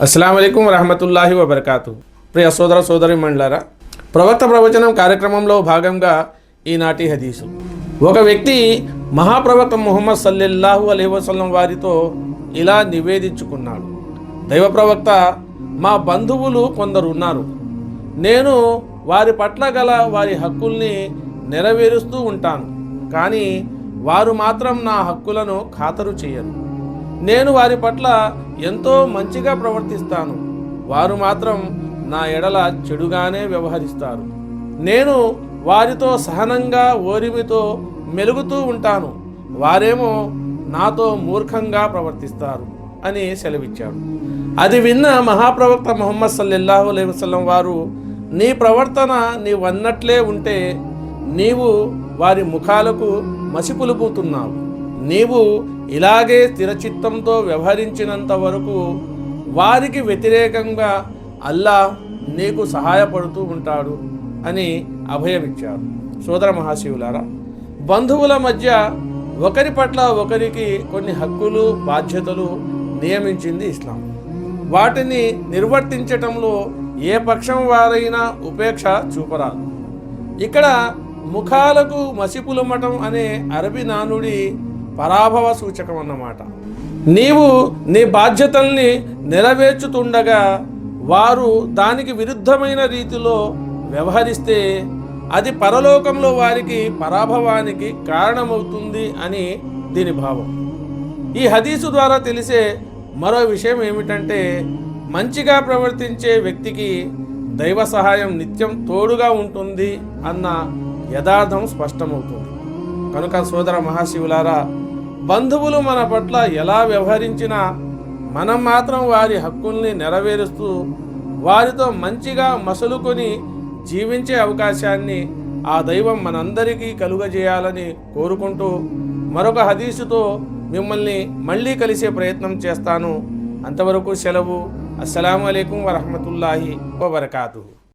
అస్సలాము అలైకుం వరహమతుల్లాహి వబర్కాతు. ప్రియ సోదర సోదరి మండలారా, ప్రవక్త ప్రవచనం కార్యక్రమంలో భాగంగా ఈనాటి హదీసు. ఒక వ్యక్తి మహాప్రవక్త ముహమ్మద్ సల్లల్లాహు అలైహి వసల్లం వారితో ఇలా నివేదించుకున్నాడు. దైవ ప్రవక్త, మా బంధువులు కొందరు ఉన్నారు. నేను వారి పట్ల గల వారి హక్కుల్ని నెరవేరుస్తూ ఉంటాను, కానీ వారు మాత్రం నా హక్కులను ఖాతరు చేయరు. నేను వారి పట్ల ఎంతో మంచిగా ప్రవర్తిస్తాను, వారు మాత్రం నా ఎడల చెడుగానే వ్యవహరిస్తారు. నేను వారితో సహనంగా ఓరిమితో మెలుగుతూ ఉంటాను, వారేమో నాతో మూర్ఖంగా ప్రవర్తిస్తారు అని సెలవిచ్చాడు. అది విన్న మహాప్రవక్త ముహమ్మద్ సల్లల్లాహు అలైహి వసల్లం వారు, నీ ప్రవర్తన నీవన్నట్లే ఉంటే నీవు వారి ముఖాలకు మసిపులుపుతున్నావు. నీవు ఇలాగే స్థిరచిత్తంతో వ్యవహరించినంత వరకు వారికి వ్యతిరేకంగా అల్లాహ్ నీకు సహాయపడుతూ ఉంటాడు అని అభయమిచ్చాడు. సోదర మహాశివులారా, బంధువుల మధ్య ఒకరి పట్ల ఒకరికి కొన్ని హక్కులు బాధ్యతలు నియమించింది ఇస్లాం. వాటిని నిర్వర్తించటంలో ఏ పక్షం వారైనా ఉపేక్ష చూపరాదు. ఇక్కడ ముఖాలకు మసిపులమటం అనే అరబీ నానుడి పరాభవ సూచకం అన్నమాట. నీవు నీ బాధ్యతల్ని నెరవేర్చుతుండగా వారు దానికి విరుద్ధమైన రీతిలో వ్యవహరిస్తే అది పరలోకంలో వారికి పరాభవానికి కారణమవుతుంది అని దీని భావం. ఈ హదీసు ద్వారా తెలిసే మరో విషయం ఏమిటంటే, మంచిగా ప్రవర్తించే వ్యక్తికి దైవ సహాయం నిత్యం తోడుగా ఉంటుంది అన్న యథార్థం స్పష్టమవుతుంది. కనుక సోదర మహాశివులారా, బంధువులు మన పట్ల ఎలా వ్యవహరించినా మనం మాత్రం వారి హక్కుల్ని నెరవేరుస్తూ వారితో మంచిగా మసలుకొని జీవించే అవకాశాన్ని ఆ దైవం మనందరికీ కలుగజేయాలని కోరుకుంటూ మరొక హదీసుతో మిమ్మల్ని మళ్ళీ కలిసే ప్రయత్నం చేస్తాను. అంతవరకు సెలవు. అస్సలాము అలైకుం వరహమతుల్లాహి వబర్కాతుహు.